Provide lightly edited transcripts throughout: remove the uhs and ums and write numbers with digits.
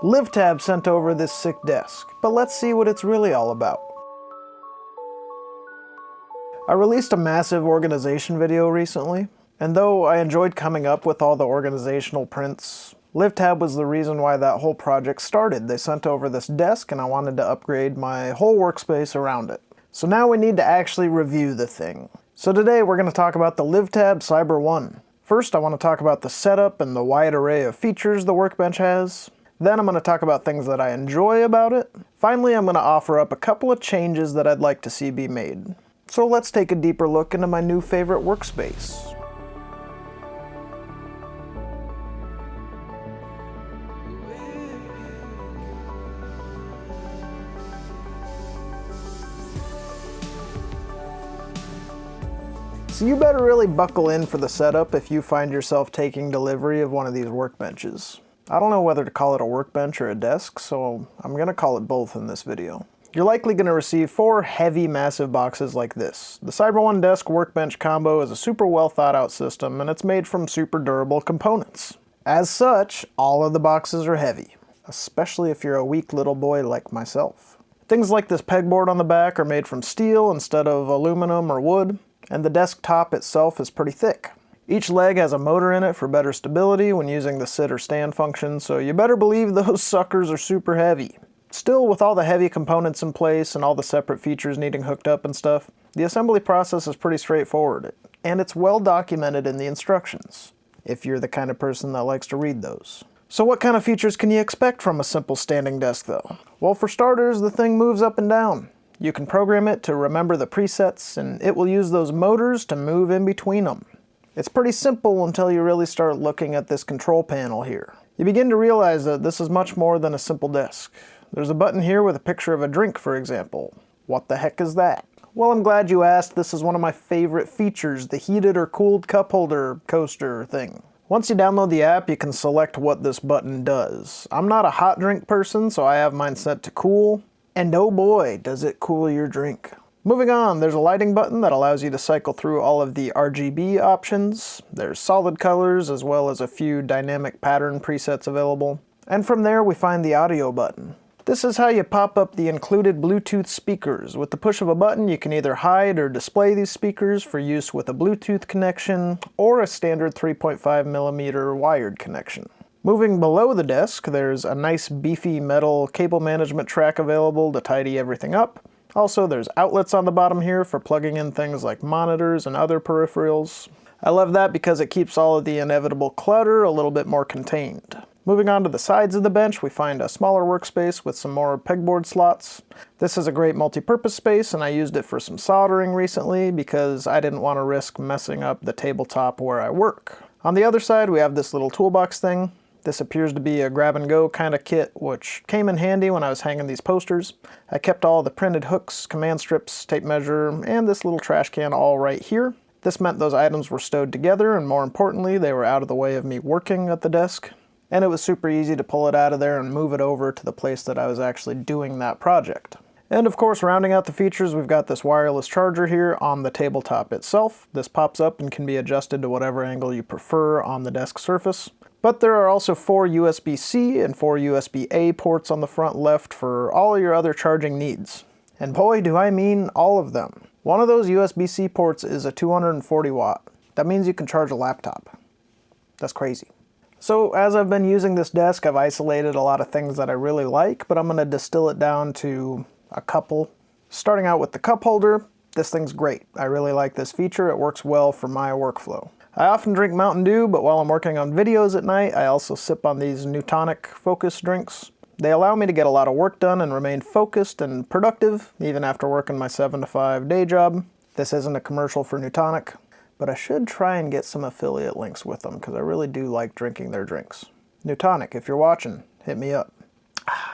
Livtab sent over this sick desk, but let's see what it's really all about. I released a massive organization video recently, and though I enjoyed coming up with all the organizational prints, Livtab was the reason why that whole project started. They sent over this desk and I wanted to upgrade my whole workspace around it. So now we need to actually review the thing. So today we're going to talk about the Livtab Cyber 1. First I want to talk about the setup and the wide array of features the workbench has. Then I'm going to talk about things that I enjoy about it. Finally I'm going to offer up a couple of changes that I'd like to see be made. So let's take a deeper look into my new favorite workspace. So you better really buckle in for the setup if you find yourself taking delivery of one of these workbenches. I don't know whether to call it a workbench or a desk, so I'm going to call it both in this video. You're likely going to receive 4 heavy, massive boxes like this. The Cyber 1 Desk Workbench Combo is a super well thought out system, and it's made from super durable components. As such, all of the boxes are heavy, especially if you're a weak little boy like myself. Things like this pegboard on the back are made from steel instead of aluminum or wood, and the desktop itself is pretty thick. Each leg has a motor in it for better stability when using the sit or stand function, so you better believe those suckers are super heavy. Still, with all the heavy components in place and all the separate features needing hooked up and stuff, the assembly process is pretty straightforward, and it's well documented in the instructions, if you're the kind of person that likes to read those. So what kind of features can you expect from a simple standing desk though? Well, for starters, the thing moves up and down. You can program it to remember the presets, and it will use those motors to move in between them. It's pretty simple until you really start looking at this control panel here. You begin to realize that this is much more than a simple desk. There's a button here with a picture of a drink, for example. What the heck is that? Well, I'm glad you asked. This is one of my favorite features, the heated or cooled cup holder coaster thing. Once you download the app, you can select what this button does. I'm not a hot drink person, so I have mine set to cool. And oh boy, does it cool your drink. Moving on, there's a lighting button that allows you to cycle through all of the RGB options. There's solid colors as well as a few dynamic pattern presets available. And from there we find the audio button. This is how you pop up the included Bluetooth speakers. With the push of a button you can either hide or display these speakers for use with a Bluetooth connection or a standard 3.5mm wired connection. Moving below the desk, there's a nice beefy metal cable management track available to tidy everything up. Also, there's outlets on the bottom here for plugging in things like monitors and other peripherals. I love that because it keeps all of the inevitable clutter a little bit more contained. Moving on to the sides of the bench, we find a smaller workspace with some more pegboard slots. This is a great multi-purpose space, and I used it for some soldering recently because I didn't want to risk messing up the tabletop where I work. On the other side, we have this little toolbox thing. This appears to be a grab-and-go kind of kit, which came in handy when I was hanging these posters. I kept all the printed hooks, command strips, tape measure, and this little trash can all right here. This meant those items were stowed together, and more importantly, they were out of the way of me working at the desk. And it was super easy to pull it out of there and move it over to the place that I was actually doing that project. And of course, rounding out the features, we've got this wireless charger here on the tabletop itself. This pops up and can be adjusted to whatever angle you prefer on the desk surface. But there are also 4 USB-C and 4 USB-A ports on the front left for all of your other charging needs. And boy, do I mean all of them. One of those USB-C ports is a 240 watt. That means you can charge a laptop. That's crazy. So as I've been using this desk, I've isolated a lot of things that I really like, but I'm going to distill it down to a couple. Starting out with the cup holder, this thing's great. I really like this feature. It works well for my workflow. I often drink Mountain Dew, but while I'm working on videos at night, I also sip on these Newtonic focus drinks. They allow me to get a lot of work done and remain focused and productive, even after working my 7 to 5 day job. This isn't a commercial for Newtonic, but I should try and get some affiliate links with them because I really do like drinking their drinks. Newtonic, if you're watching, hit me up.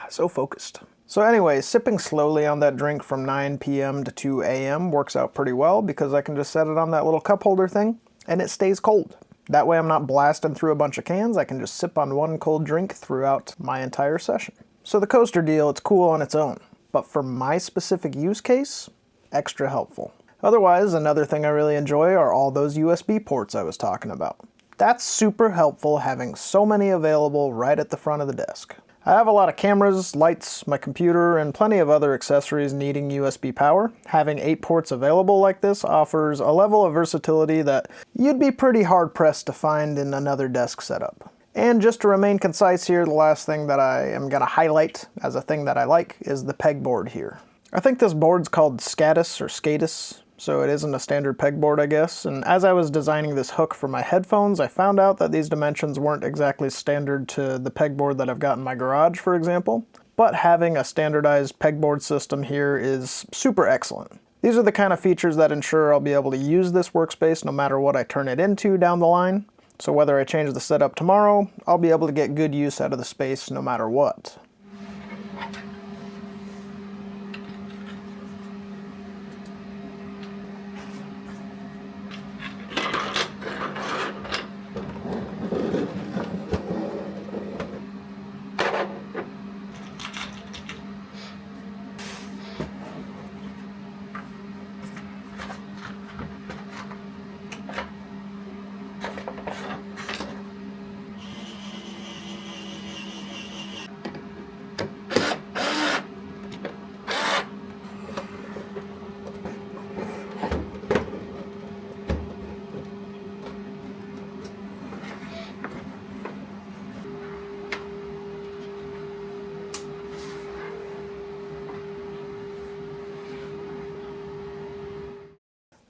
So focused. So anyway, sipping slowly on that drink from 9 p.m. to 2 a.m. works out pretty well because I can just set it on that little cup holder thing and it stays cold. That way I'm not blasting through a bunch of cans, I can just sip on one cold drink throughout my entire session. So the coaster deal, it's cool on its own, but for my specific use case, extra helpful. Otherwise, another thing I really enjoy are all those USB ports I was talking about. That's super helpful having so many available right at the front of the desk. I have a lot of cameras, lights, my computer, and plenty of other accessories needing USB power. Having 8 ports available like this offers a level of versatility that you'd be pretty hard-pressed to find in another desk setup. And just to remain concise here, the last thing that I am going to highlight as a thing that I like is the pegboard here. I think this board's called Scatus or Scatus, so it isn't a standard pegboard, I guess. And as I was designing this hook for my headphones, I found out that these dimensions weren't exactly standard to the pegboard that I've got in my garage, for example. But having a standardized pegboard system here is super excellent. These are the kind of features that ensure I'll be able to use this workspace no matter what I turn it into down the line. So whether I change the setup tomorrow, I'll be able to get good use out of the space no matter what.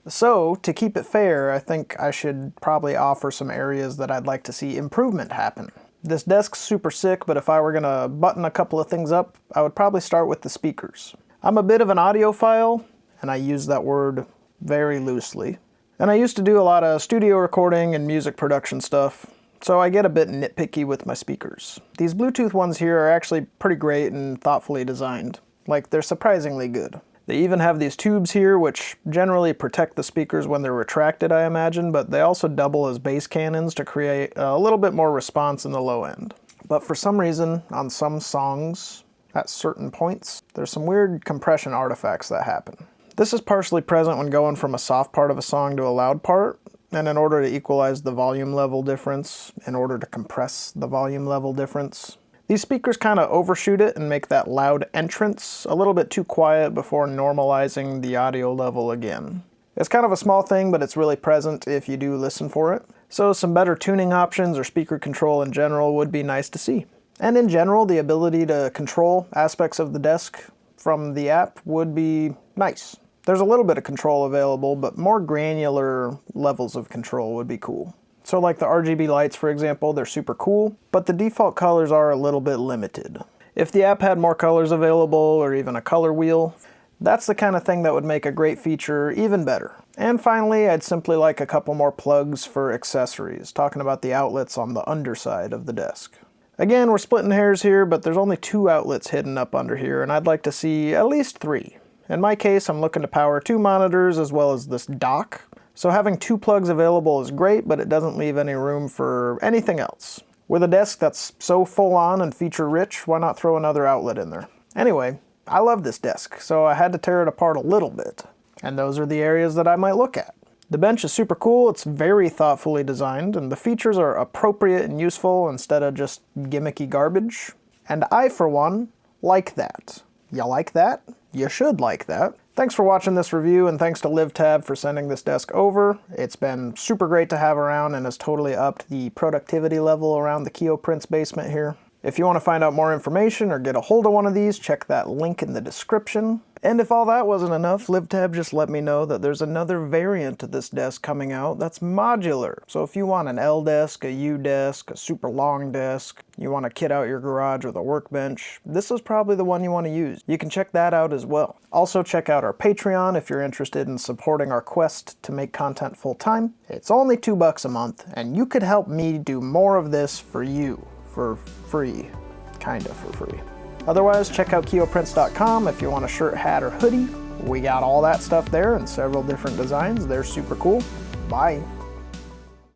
So, to keep it fair, I think I should probably offer some areas that I'd like to see improvement happen. This desk's super sick, but if I were gonna button a couple of things up, I would probably start with the speakers. I'm a bit of an audiophile, and I use that word very loosely. And I used to do a lot of studio recording and music production stuff, so I get a bit nitpicky with my speakers. These Bluetooth ones here are actually pretty great and thoughtfully designed. Like, they're surprisingly good. They even have these tubes here, which generally protect the speakers when they're retracted, I imagine, but they also double as bass cannons to create a little bit more response in the low end. But for some reason, on some songs, at certain points, there's some weird compression artifacts that happen. This is partially present when going from a soft part of a song to a loud part, and in order to equalize the volume level difference, in order to compress the volume level difference, these speakers kind of overshoot it and make that loud entrance a little bit too quiet before normalizing the audio level again. It's kind of a small thing, but it's really present if you do listen for it. So some better tuning options or speaker control in general would be nice to see. And in general, the ability to control aspects of the desk from the app would be nice. There's a little bit of control available, but more granular levels of control would be cool. So like the RGB lights, for example, they're super cool, but the default colors are a little bit limited. If the app had more colors available, or even a color wheel, that's the kind of thing that would make a great feature even better. And finally, I'd simply like a couple more plugs for accessories, talking about the outlets on the underside of the desk. Again, we're splitting hairs here, but there's only 2 outlets hidden up under here, and I'd like to see at least 3. In my case, I'm looking to power 2 monitors as well as this dock. So having 2 plugs available is great, but it doesn't leave any room for anything else. With a desk that's so full on and feature rich, why not throw another outlet in there? Anyway, I love this desk, so I had to tear it apart a little bit. And those are the areas that I might look at. The bench is super cool, it's very thoughtfully designed, and the features are appropriate and useful instead of just gimmicky garbage. And I, for one, like that. You like that? You should like that. Thanks for watching this review, and thanks to Livtab for sending this desk over. It's been super great to have around and has totally upped the productivity level around the Kioprints basement here. If you want to find out more information or get a hold of one of these, check that link in the description. And if all that wasn't enough, Livtab just let me know that there's another variant of this desk coming out that's modular. So if you want an L desk, a U desk, a super long desk, you want to kit out your garage with a workbench, this is probably the one you want to use. You can check that out as well. Also check out our Patreon if you're interested in supporting our quest to make content full time. It's only $2 a month, and you could help me do more of this for you, for free. Kinda for free. Otherwise, check out Kioprints.com if you want a shirt, hat, or hoodie. We got all that stuff there in several different designs. They're super cool. Bye.